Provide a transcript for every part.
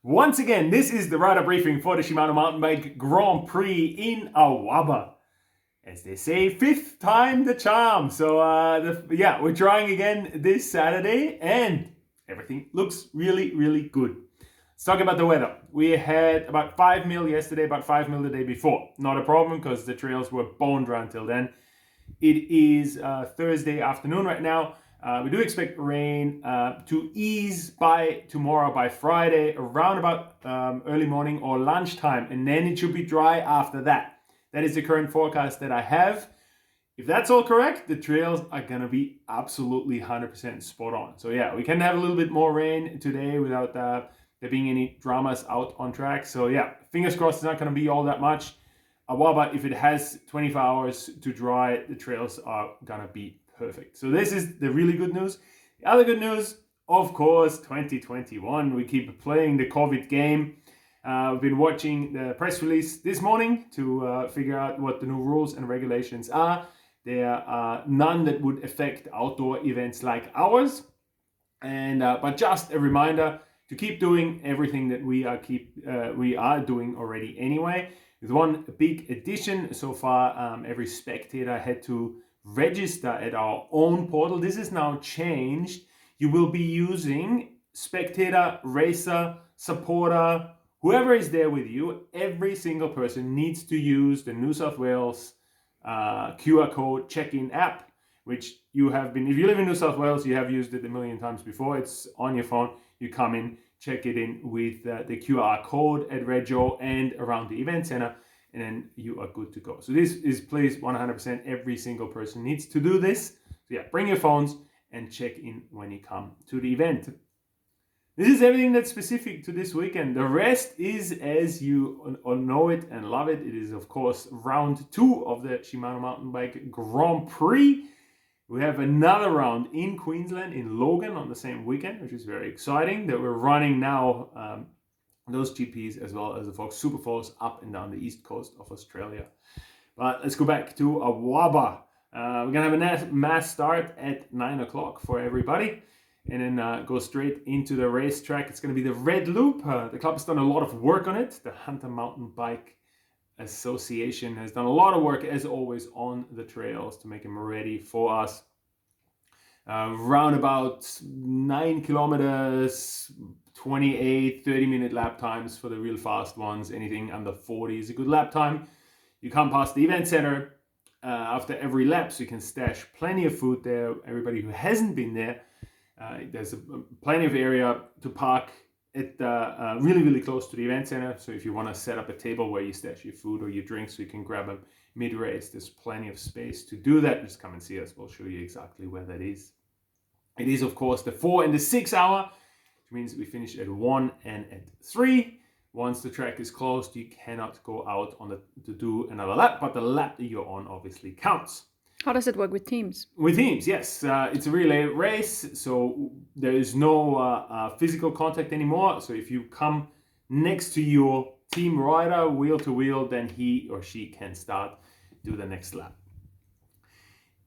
Once again, this is the rider briefing for the Shimano Mountain Bike Grand Prix in Awaba. As they say, fifth time the charm. So we're trying again this Saturday and everything looks really, really good. Let's talk about the weather. We had about 5 mil yesterday, about 5 mil the day before. Not a problem because the trails were bone dry until then. It is Thursday afternoon right now. We do expect rain to ease by tomorrow, by Friday, around about early morning or lunchtime, and then it should be dry after that. That is the current forecast that I have. If that's all correct, the trails are going to be absolutely 100% spot on. So yeah, we can have a little bit more rain today without there being any dramas out on track. So yeah, fingers crossed it's not going to be all that much. Awaba, if it has 24 hours to dry, the trails are going to be perfect. So this is the really good news. The other good news, of course, 2021. We keep playing the COVID game. We've been watching the press release this morning to figure out what the new rules and regulations are. There are none that would affect outdoor events like ours. But just a reminder to keep doing everything that we are doing already anyway. With one big addition so far, every spectator had to register at our own portal. This is now changed. You will be using spectator, racer, supporter, whoever is there with you. Every single person needs to use the New South Wales QR code check-in app, which you have been, if you live in New South Wales, you have used it a million times before. It's on your phone. You come in, check it in with the QR code at Rego and around the event center, and then you are good to go. So this is, please, 100% every single person needs to do this. So yeah, bring your phones and check in when you come to the event. This is everything that's specific to this weekend. The rest is as you all know it and love it. It is, of course, round 2 of the Shimano Mountain Bike Grand Prix. We have another round in Queensland, in Logan, on the same weekend, which is very exciting, that we're running now those GPs as well as the Fox Super Fours up and down the east coast of Australia. But let's go back to Awaba. We're going to have a mass start at 9 o'clock for everybody, and then go straight into the racetrack. It's going to be the Red Loop. The club has done a lot of work on it. The Hunter Mountain Bike Association has done a lot of work, as always, on the trails to make them ready for us. Round about 9 kilometers, 28, 30-minute lap times for the real fast ones. Anything under 40 is a good lap time. You come past the event center after every lap, so you can stash plenty of food there. Everybody who hasn't been there, there's plenty of area to park at really, really close to the event center. So if you want to set up a table where you stash your food or your drinks so you can grab them mid-race, there's plenty of space to do that. Just come and see us. We'll show you exactly where that is. It is, of course, the 4 and the 6 hour, which means we finish at 1 and at 3. Once the track is closed, you cannot go out to do another lap, but the lap that you're on obviously counts. How does it work with teams? With teams, yes. It's a relay race, so there is no physical contact anymore. So if you come next to your team rider, wheel to wheel, then he or she can start, do the next lap.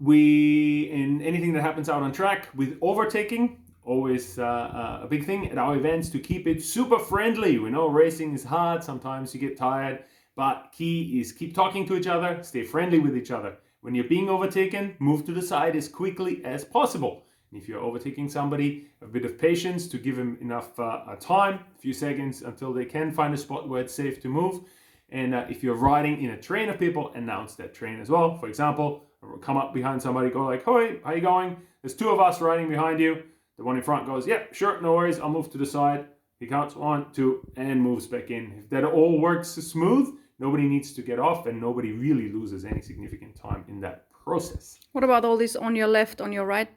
In anything that happens out on track with overtaking, always a big thing at our events to keep it super friendly. We know racing is hard, sometimes you get tired, but key is keep talking to each other, stay friendly with each other. When you're being overtaken, move to the side as quickly as possible. And if you're overtaking somebody, a bit of patience to give them enough time, a few seconds until they can find a spot where it's safe to move. And if you're riding in a train of people, announce that train as well. For example, come up behind somebody, go like, "Hey, how you going? There's 2 of us riding behind you." The one in front goes, "Yeah, sure, no worries, I'll move to the side." He counts 1, 2, and moves back in. If that all works smooth, nobody needs to get off and nobody really loses any significant time in that process. What about all this on your left, on your right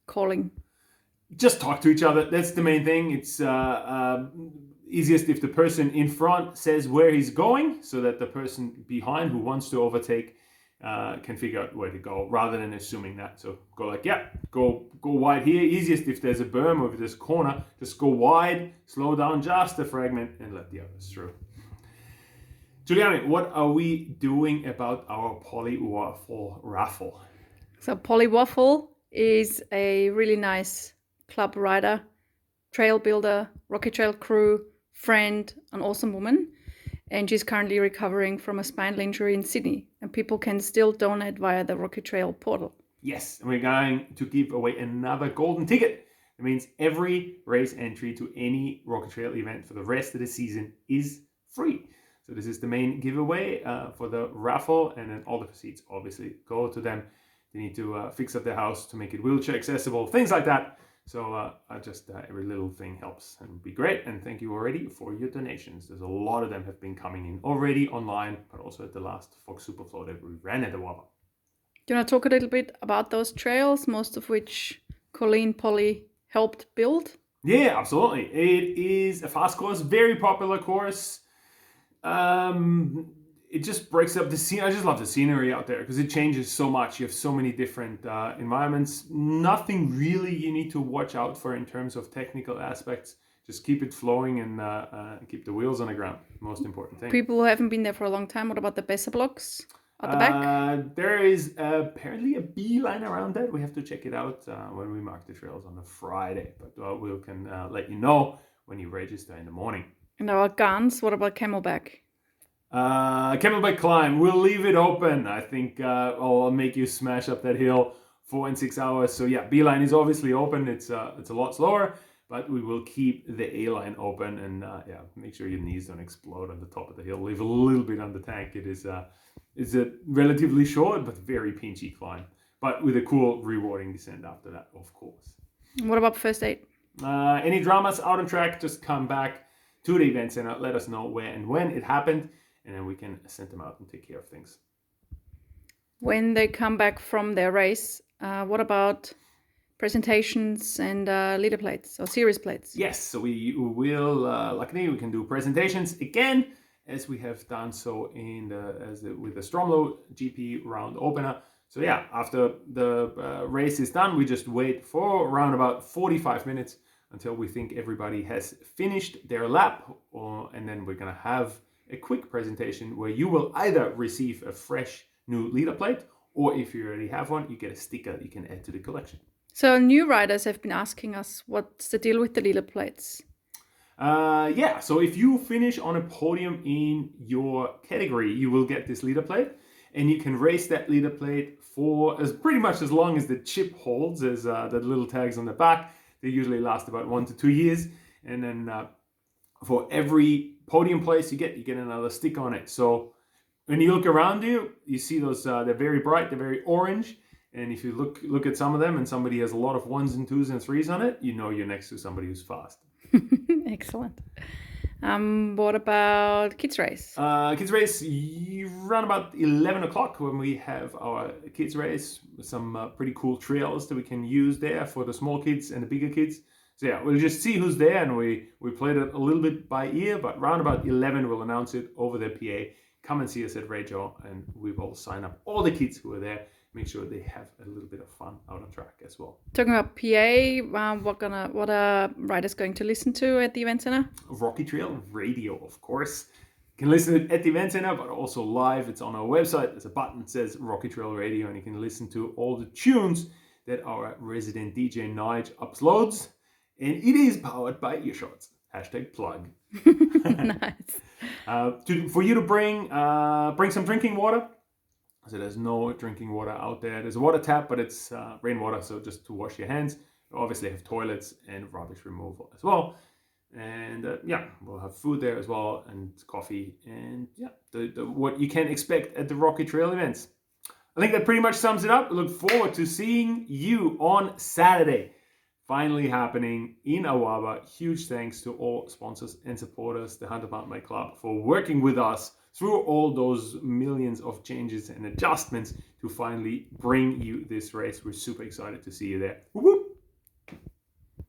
calling? Just talk to each other. That's the main thing. It's easiest if the person in front says where he's going so that the person behind who wants to overtake can figure out where to go rather than assuming that. So go like, yeah, go wide here. Easiest if there's a berm or if there's a corner, just go wide, slow down just a fragment and let the others through. Juliane, what are we doing about our polywaffle raffle? So Polywaffle is a really nice club rider, trail builder, Rocky Trail crew friend, an awesome woman, and she's currently recovering from a spinal injury in Sydney. And people can still donate via the Rocky Trail portal. Yes, and we're going to give away another golden ticket. It means every race entry to any Rocky Trail event for the rest of the season is free. So this is the main giveaway for the raffle, and then all the proceeds obviously go to them. They need to fix up their house to make it wheelchair accessible, things like that. So every little thing helps and would be great. And thank you already for your donations. There's a lot of them have been coming in already online, but also at the last Fox Superflow that we ran at Awaba. Do you want to talk a little bit about those trails, most of which Colleen Polly helped build? Yeah, absolutely. It is a fast course, very popular course. It just breaks up the scene. I just love the scenery out there because it changes so much. You have so many different environments. Nothing really you need to watch out for in terms of technical aspects. Just keep it flowing and keep the wheels on the ground. Most important thing. People who haven't been there for a long time, what about the Besser blocks at the back? There is apparently a beeline around that. We have to check it out when we mark the trails on a Friday. But we can let you know when you register in the morning. And our guns, what about Camelback? Camelback climb, we'll leave it open. I think I'll make you smash up that hill 4 and 6 hours. So yeah, B-line is obviously open. It's a lot slower, but we will keep the A-line open and make sure your knees don't explode on the top of the hill. Leave a little bit on the tank. It's a relatively short but very pinchy climb, but with a cool rewarding descent after that, of course. What about first aid? Any dramas out on track, just come back to the event center, let us know where and when it happened, and then we can send them out and take care of things. When they come back from their race, what about presentations and leader plates or series plates? Yes, so we will, luckily we can do presentations again, as we have done so with the Stromlo GP round opener. So yeah, after the race is done, we just wait for around about 45 minutes until we think everybody has finished their lap, and then we're going to have a quick presentation where you will either receive a fresh new leader plate, or if you already have one, you get a sticker that you can add to the collection. So new riders have been asking us, what's the deal with the leader plates? So if you finish on a podium in your category, you will get this leader plate, and you can race that leader plate for pretty much as long as the chip holds, as the little tags on the back. They usually last about 1 to 2 years, and then for every podium place you get another stick on it. So when you look around you see those, they're very bright, they're very orange, and if you look at some of them and somebody has a lot of 1s and 2s and 3s on it, you know you're next to somebody who's fast. Excellent. What about kids race? Kids race, you run about 11 o'clock when we have our kids race. Some pretty cool trails that we can use there for the small kids and the bigger kids. So yeah, we'll just see who's there, and we played it a little bit by ear, but around about 11 we'll announce it over the PA. Come and see us at Reggio, and we will sign up all the kids who are there. Make sure they have a little bit of fun out on track as well. Talking about PA, what are riders going to listen to at the event center? Rocky Trail Radio, of course. You can listen at the event center, but also live. It's on our website. There's a button that says Rocky Trail Radio, and you can listen to all the tunes that our resident DJ Nige uploads. And it is powered by Earshots. #plug. Nice. For you to bring some drinking water. So there's no drinking water out there. There's a water tap, but it's rainwater, so just to wash your hands. We obviously have toilets and rubbish removal as well. And we'll have food there as well, and coffee, and what you can expect at the Rocky Trail events. I think that pretty much sums it up. I look forward to seeing you on Saturday. Finally happening in Awaba. Huge thanks to all sponsors and supporters, the Hunter Mountain Bike Club, for working with us through all those millions of changes and adjustments to finally bring you this race. We're super excited to see you there. Woo-woo!